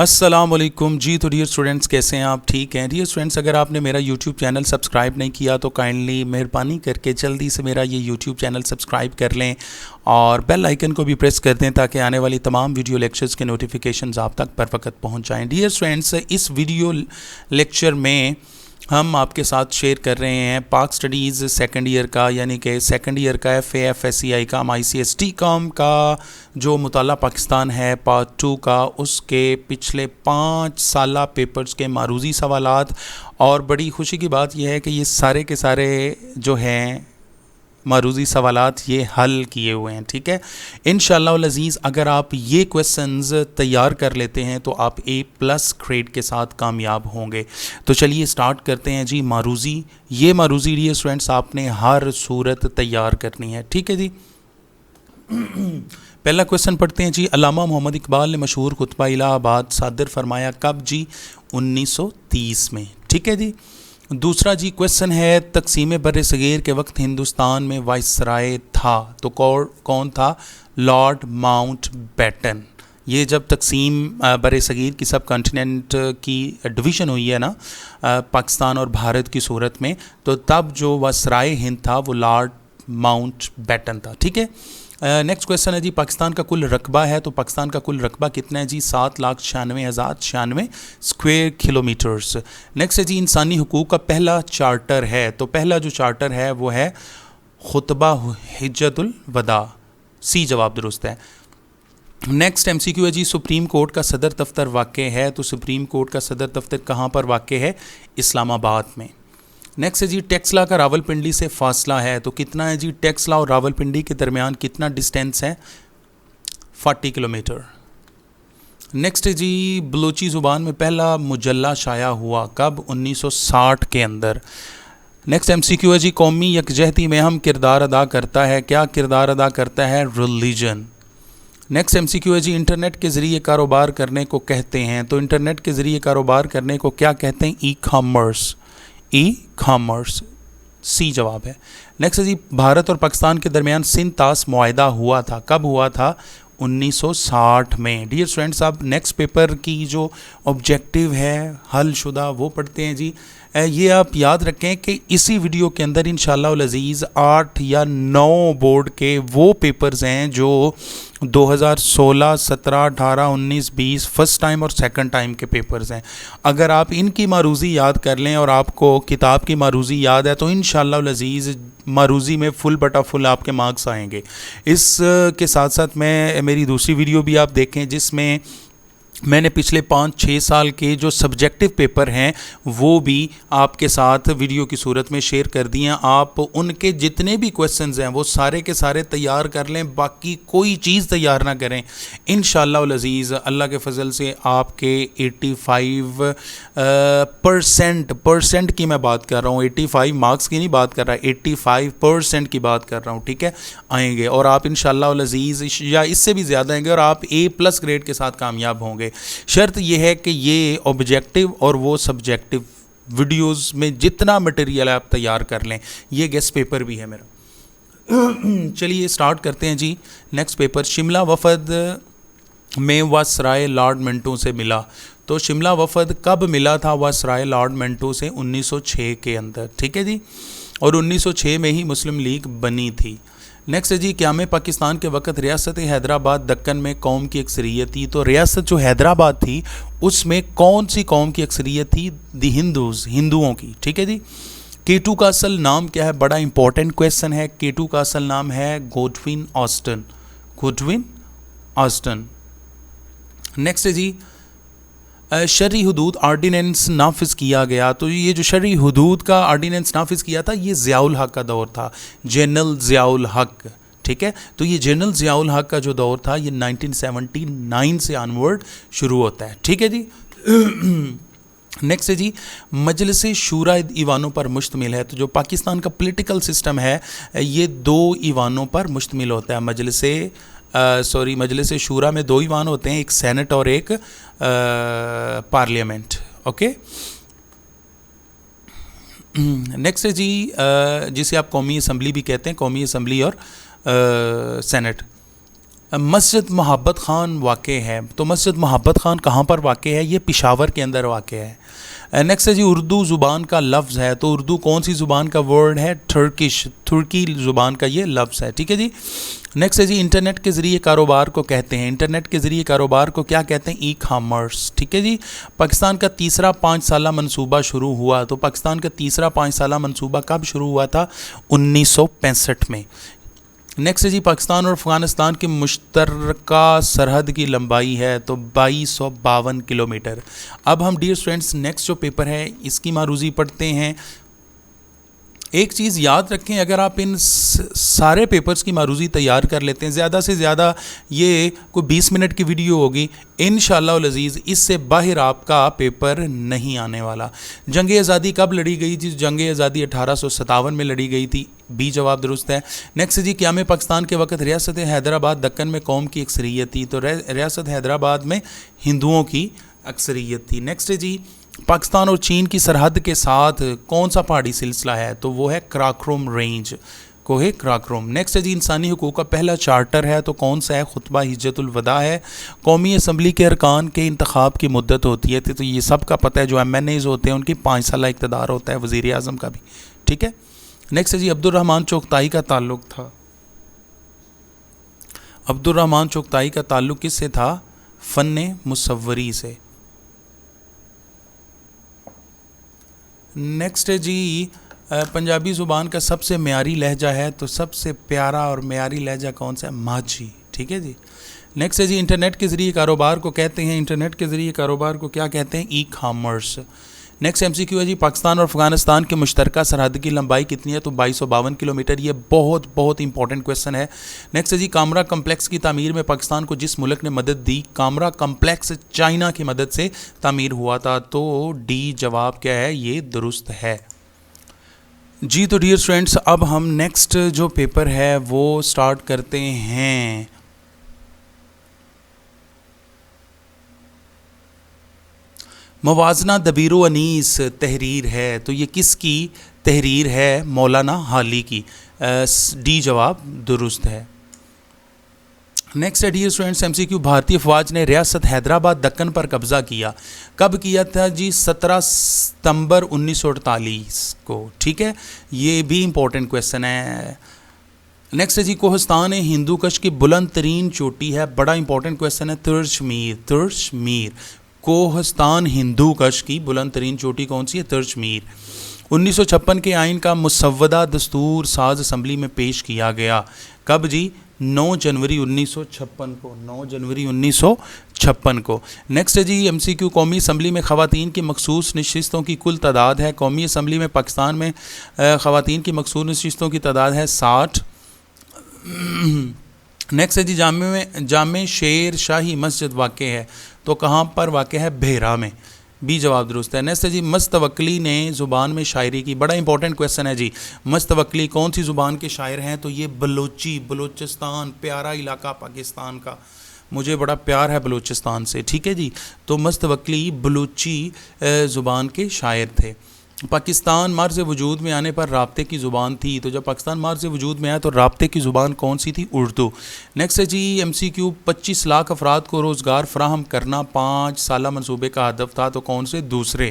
السلام علیکم جی. تو ڈیئر اسٹوڈنٹس کیسے ہیں آپ؟ ٹھیک ہیں ڈیئر اسٹوڈنٹس. اگر آپ نے میرا یوٹیوب چینل سبسکرائب نہیں کیا تو کائنڈلی مہربانی کر کے جلدی سے میرا یہ یوٹیوب چینل سبسکرائب کر لیں اور بیل آئیکن کو بھی پریس کر دیں تاکہ آنے والی تمام ویڈیو لیکچرز کے نوٹیفیکیشنز آپ تک پر وقت پہنچ جائیں. ڈیئر اسٹوڈنٹس اس ویڈیو لیکچر میں ہم آپ کے ساتھ شیئر کر رہے ہیں پاک سٹڈیز سیکنڈ ایئر کا، یعنی کہ سیکنڈ ایئر کا FAFSCI کا ICST کام کا جو مطالعہ پاکستان ہے پارٹ 2 کا، اس کے پچھلے 5 سالہ پیپرز کے معروضی سوالات. اور بڑی خوشی کی بات یہ ہے کہ یہ سارے کے سارے جو ہیں معروضی سوالات یہ حل کیے ہوئے ہیں. ٹھیک ہے انشاءاللہ العزیز. اگر آپ یہ کویسچنز تیار کر لیتے ہیں تو آپ A+ گریڈ کے ساتھ کامیاب ہوں گے. تو چلیے سٹارٹ کرتے ہیں جی. معروضی، یہ معروضی ڈیئر اسٹوڈنٹس آپ نے ہر صورت تیار کرنی ہے. ٹھیک ہے جی. پہلا کویسچن پڑھتے ہیں جی. علامہ محمد اقبال نے مشہور خطبہ الہ آباد صادر فرمایا کب جی؟ 1930 میں. ٹھیک ہے جی. دوسرا جی کویسچن ہے تقسیم بر صغیر کے وقت ہندوستان میں وائسرائے تھا تو کون تھا؟ Lord Mountbatten. یہ جب تقسیم بر صغیر کی سب کانٹیننٹ کی ڈویژن ہوئی ہے نا پاکستان اور بھارت کی صورت میں، تو تب جو وائسرائے ہند تھا وہ لارڈ ماؤنٹ بیٹن تھا. ٹھیک ہے. نیکسٹ کویسچن ہے جی پاکستان کا کل رقبہ ہے تو پاکستان کا کل رقبہ کتنا ہے جی؟ 7,96,096 اسکوائر کلومیٹرز. نیکسٹ ہے جی انسانی حقوق کا پہلا چارٹر ہے تو پہلا جو چارٹر ہے وہ ہے خطبہ حجۃ الوداع. سی جواب درست ہے. نیکسٹ MCQ ہے جی سپریم کورٹ کا صدر دفتر واقع ہے تو سپریم کورٹ کا صدر دفتر کہاں پر واقع ہے؟ اسلام آباد میں. نیکسٹ ہے جی ٹیکسلا کا راولپنڈی سے فاصلہ ہے تو کتنا ہے جی؟ ٹیکسلا اور راولپنڈی کے درمیان کتنا ڈسٹینس ہے؟ 40 کلومیٹر. نیکسٹ ہے جی بلوچی زبان میں پہلا مجلہ شائع ہوا کب؟ 1960 کے اندر. نیکسٹ MCQ ہے جی قومی یکجہتی میں اہم کردار ادا کرتا ہے، کیا کردار ادا کرتا ہے؟ ریلیجن. نیکسٹ MCQ ہے جی انٹرنیٹ کے ذریعے کاروبار کرنے کو کہتے ہیں تو انٹرنیٹ کے ذریعے کاروبار کرنے کو کیا کہتے ہیں؟ E commerce. E commerce. سی جواب ہے. نیکسٹ ہے جی بھارت اور پاکستان کے درمیان سندھ طاس معاہدہ ہوا تھا، کب ہوا تھا؟ 1960 میں. ڈیئر اسٹوڈنٹس اب نیکسٹ پیپر کی جو آبجیکٹیو ہے حل شدہ وہ پڑھتے ہیں جی. یہ آپ یاد رکھیں کہ اسی ویڈیو کے اندر انشاءاللہ العزیز 8 یا 9 بورڈ کے وہ پیپرز ہیں جو 2016، 17، 18، 19، 20 فرسٹ ٹائم اور سیکنڈ ٹائم کے پیپرز ہیں. اگر آپ ان کی معروضی یاد کر لیں اور آپ کو کتاب کی معروضی یاد ہے تو انشاءاللہ العزیز معروضی میں فل بٹا فل آپ کے مارکس آئیں گے. اس کے ساتھ ساتھ میری دوسری ویڈیو بھی آپ دیکھیں جس میں میں نے پچھلے 5-6 سال کے جو سبجیکٹیو پیپر ہیں وہ بھی آپ کے ساتھ ویڈیو کی صورت میں شیئر کر دی ہیں. آپ ان کے جتنے بھی کویسچنز ہیں وہ سارے کے سارے تیار کر لیں، باقی کوئی چیز تیار نہ کریں. انشاءاللہ العزیز اللہ کے فضل سے آپ کے 85% کی میں بات کر رہا ہوں، 85 مارکس کی نہیں بات کر رہا، 85% کی بات کر رہا ہوں. ٹھیک ہے آئیں گے اور آپ انشاءاللہ العزیز یا اس سے بھی زیادہ آئیں گے اور آپ A+ گریڈ کے ساتھ کامیاب ہوں گے. شرط یہ ہے کہ یہ آبجیکٹیو اور وہ سبجیکٹیو ویڈیوز میں جتنا مٹیریل آپ تیار کر لیں. یہ گیسٹ پیپر بھی ہے میرا. چلیے سٹارٹ کرتے ہیں جی. نیکسٹ پیپر شملہ وفد میں وائسرائے لارڈ منٹو سے ملا تو شملہ وفد کب ملا تھا وائسرائے لارڈ منٹو سے؟ 1906 کے اندر. ٹھیک ہے جی. اور 1906 میں ہی مسلم لیگ بنی تھی. نیکسٹ ہے جی قیام پاکستان کے وقت ریاست حیدرآباد دکن میں قوم کی اکثریت تھی تو ریاست جو حیدرآباد تھی اس میں کون سی قوم کی اکثریت تھی؟ دی ہندوؤں کی. ٹھیک ہے جی. K2 کا اصل نام کیا ہے؟ بڑا امپورٹنٹ کویسچن ہے. K2 کا اصل نام ہے گوڈون آسٹن. گوڈون آسٹن. نیکسٹ ہے جی شرعی حدود آرڈیننس نافذ کیا گیا تو یہ جو شرعی حدود کا آرڈیننس نافذ کیا تھا یہ ضیاء الحق کا دور تھا، جنرل ضیاء الحق. ٹھیک ہے تو یہ جنرل ضیاء الحق کا جو دور تھا یہ 1979 سے آنورڈ شروع ہوتا ہے. ٹھیک ہے جی. نیکسٹ ہے جی مجلس شورا ایوانوں پر مشتمل ہے تو جو پاکستان کا پولیٹیکل سسٹم ہے یہ 2 ایوانوں پر مشتمل ہوتا ہے. مجلس شورا میں 2 ایوان ہوتے ہیں، ایک سینٹ اور ایک پارلیمنٹ. اوکے. نیکسٹ ہے جی جسے آپ قومی اسمبلی بھی کہتے ہیں، قومی اسمبلی اور سینٹ. مسجد محبت خان واقع ہے، تو مسجد محبت خان کہاں پر واقع ہے؟ یہ پشاور کے اندر واقع ہے۔ نیکسٹ ہے جی اردو زبان کا لفظ ہے، تو اردو کون سی زبان کا ورڈ ہے؟ ٹرکش، ترکی زبان کا یہ لفظ ہے، ٹھیک ہے جی۔ نیکسٹ ہے جی انٹرنیٹ کے ذریعے کاروبار کو کہتے ہیں، انٹرنیٹ کے ذریعے کاروبار کو کیا کہتے ہیں؟ ای کامرس، ٹھیک ہے جی۔ پاکستان کا تیسرا 5 سالہ منصوبہ شروع ہوا، تو پاکستان کا تیسرا 5 سالہ منصوبہ کب شروع ہوا تھا؟ 1965 میں۔ نیکسٹ ہے جی پاکستان اور افغانستان کی مشترکہ سرحد کی لمبائی ہے، تو 2252 کلومیٹر۔ اب ہم ڈیئر اسٹوڈنٹس نیکسٹ جو پیپر ہے اس کی معروضی پڑھتے ہیں۔ ایک چیز یاد رکھیں، اگر آپ ان سارے پیپرز کی معروضی تیار کر لیتے ہیں، زیادہ سے زیادہ یہ کوئی 20 منٹ کی ویڈیو ہوگی، انشاءاللہ العزیز اس سے باہر آپ کا پیپر نہیں آنے والا۔ جنگ آزادی کب لڑی گئی تھی؟ جنگ آزادی 1857 میں لڑی گئی تھی، بی جواب درست ہے۔ نیکسٹ جی قیام پاکستان کے وقت ریاست حیدرآباد دکن میں قوم کی اکثریت تھی، تو ریاست حیدرآباد میں ہندوؤں کی اکثریت تھی۔ نیکسٹ جی پاکستان اور چین کی سرحد کے ساتھ کون سا پہاڑی سلسلہ ہے؟ تو وہ ہے کراکروم رینج، کوہ کراکروم۔ نیکسٹ جی انسانی حقوق کا پہلا چارٹر ہے، تو کون سا ہے؟ خطبہ حجت الوداع ہے۔ قومی اسمبلی کے ارکان کے انتخاب کی مدت ہوتی ہے، تو یہ سب کا پتہ ہے، جو ایم این ایز ہوتے ہیں ان کی 5 سالہ اقتدار ہوتا ہے، وزیر اعظم کا بھی، ٹھیک ہے۔ نیکسٹ جی عبد الرحمن چغتائی کا تعلق تھا، عبد الرحمن چغتائی کا تعلق کس سے تھا؟ فن مصوری سے۔ نیکسٹ ہے جی پنجابی زبان کا سب سے معیاری لہجہ ہے، تو سب سے پیارا اور معیاری لہجہ کون سا ہے؟ ماجھی، ٹھیک ہے جی۔ نیکسٹ ہے جی انٹرنیٹ کے ذریعے کاروبار کو کہتے ہیں، انٹرنیٹ کے ذریعے کاروبار کو کیا کہتے ہیں؟ E commerce. Next M C Q ہے جی پاکستان اور افغانستان کی مشترکہ سرحد کی لمبائی کتنی ہے؟ تو 2252 کلومیٹر۔ یہ بہت بہت امپورٹنٹ کویسچن ہے۔ نیکسٹ ہے جی کامرا کمپلیکس کی تعمیر میں پاکستان کو جس ملک نے مدد دی؟ کامرا کمپلیکس چائنا کی مدد سے تعمیر ہوا تھا، تو ڈی جواب کیا ہے؟ یہ درست ہے جی۔ تو ڈیئر اسٹوڈنٹس اب ہم نیکسٹ جو پیپر ہے وہ سٹارٹ کرتے ہیں۔ موازنہ دبیر و انیس تحریر ہے، تو یہ کس کی تحریر ہے؟ مولانا حالی کی، ڈی جواب درست ہے۔ نیکسٹ ہے ڈیئر اسٹوڈنٹس ایم سی کیو بھارتی افواج نے ریاست حیدرآباد دکن پر قبضہ کیا، کب کیا تھا جی؟ 17 ستمبر 1948 کو، ٹھیک ہے، یہ بھی امپورٹنٹ کویسچن ہے۔ نیکسٹ ہے جی کوہستان ہندو کش کی بلند ترین چوٹی ہے، بڑا امپورٹنٹ کویسچن ہے، ترش میر، ترش میر۔ کوہستان ہندو کش کی بلند ترین چوٹی کون سی ہے؟ ترش میر۔ 1956 کے آئین کا مسودہ دستور ساز اسمبلی میں پیش کیا گیا، کب جی؟ 9 جنوری 1956 کو، 9 جنوری 1956 کو۔ نیکسٹ ہے جی ایم سی کیو قومی اسمبلی میں خواتین کی مخصوص نشستوں کی کل تعداد ہے، قومی اسمبلی میں پاکستان میں خواتین کی مخصوص نشستوں کی تعداد ہے 60۔ نیکسٹ ہے جی جامع شیر شاہی مسجد واقع ہے، تو کہاں پر واقع ہے؟ بحیرہ میں، بی جواب درست ہے۔ نیکسٹ ہے جی مستوکلی نے زبان میں شاعری کی، بڑا امپورٹنٹ کویسچن ہے جی۔ مستوکلی کون سی زبان کے شاعر ہیں؟ تو یہ بلوچی، بلوچستان، پیارا علاقہ پاکستان کا، مجھے بڑا پیار ہے بلوچستان سے، ٹھیک ہے جی۔ تو مستوکلی بلوچی زبان کے شاعر تھے۔ پاکستان مارز وجود میں آنے پر رابطے کی زبان تھی، تو جب پاکستان مارز وجود میں آیا تو رابطے کی زبان کون سی تھی؟ اردو۔ نیکسٹ ہے جی ایم سی کیو 25 لاکھ افراد کو روزگار فراہم کرنا 5 سالہ منصوبے کا ہدف تھا، تو کون سے؟ دوسرے،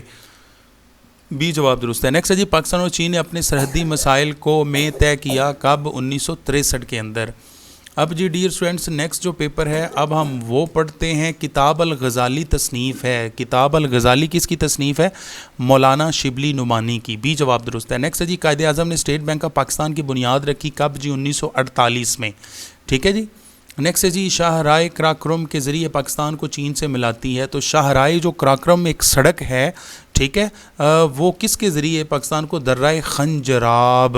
بی جواب درست ہے۔ نیکسٹ ہے جی پاکستان اور چین نے اپنے سرحدی مسائل کو میں طے کیا، کب؟ 1963 کے اندر۔ اب جی ڈیئر اسٹوڈنٹس نیکسٹ جو پیپر ہے اب ہم وہ پڑھتے ہیں، کتاب الغزالی تصنیف ہے، کتاب الغزالی کس کی تصنیف ہے؟ مولانا شبلی نعمانی کی، بی جواب درست ہے۔ نیکسٹ ہے جی قائد اعظم نے اسٹیٹ بینک آف پاکستان کی بنیاد رکھی، کب جی؟ 1948 میں، ٹھیک ہے جی۔ نیکسٹ ہے جی شاہراہ کراکرم کے ذریعے پاکستان کو چین سے ملاتی ہے، تو شاہراہ جو کراکرم ایک سڑک ہے، ٹھیک ہے، وہ کس کے ذریعے پاکستان کو درہ خنجراب،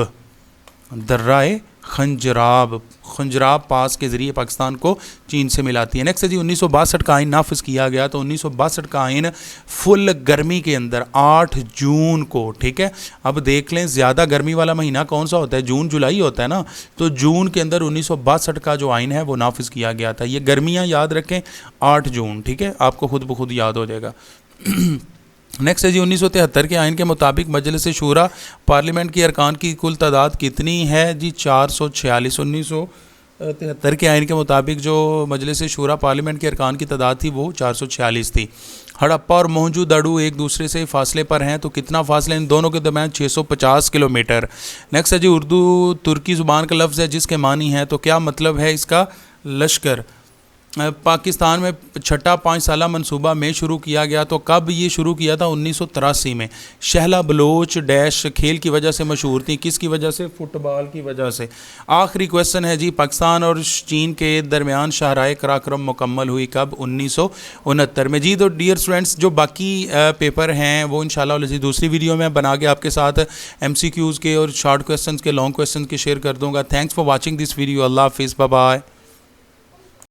درہ خنجراب پاس کے ذریعے پاکستان کو چین سے ملاتی ہے۔ نیکسٹ جی 1962 کا آئین نافذ کیا گیا، تو 1962 کا آئین فل گرمی کے اندر 8 جون کو، ٹھیک ہے۔ اب دیکھ لیں زیادہ گرمی والا مہینہ کون سا ہوتا ہے؟ جون جولائی ہوتا ہے نا، تو جون کے اندر 1962 کا جو آئین ہے وہ نافذ کیا گیا تھا۔ یہ گرمیاں یاد رکھیں، 8 جون، ٹھیک ہے، آپ کو خود بخود یاد ہو جائے گا۔ نیکسٹ ہے جی 1973 کے آئین کے مطابق مجلس شورا پارلیمنٹ کی ارکان کی کل تعداد کتنی ہے جی؟ 446۔ 73 کے آئین کے مطابق جو مجلس شورا پارلیمنٹ کے ارکان کی تعداد تھی وہ 446 تھی۔ ہڑپا اور موہنجو دڑو ایک دوسرے سے فاصلے پر ہیں، تو کتنا فاصلہ ان دونوں کے درمیان؟ 650 کلومیٹر۔ نیکسٹ ہے جی، اردو ترکی زبان کا لفظ ہے جس کے معنی ہے، تو کیا مطلب ہے اس کا؟ لشکر۔ پاکستان میں چھٹا 5 سالہ منصوبہ میں شروع کیا گیا، تو کب یہ شروع کیا تھا؟ 1983 میں۔ شہلا بلوچ ڈیش کھیل کی وجہ سے مشہور تھی، کس کی وجہ سے؟ فٹ بال کی وجہ سے۔ آخری کویسچن ہے جی، پاکستان اور چین کے درمیان شاہراہ قراقرم مکمل ہوئی کب؟ 1969 میں جی۔ تو ڈیئر اسٹوڈنٹس، جو باقی پیپر ہیں وہ انشاءاللہ العزیز دوسری ویڈیو میں بنا کے آپ کے ساتھ MCQs کے اور شارٹ کویسچنس کے، لانگ کویسچنس کے شیئر کر دوں گا۔ Thanks for watching this video. اللہ حافظ، بائے بائے۔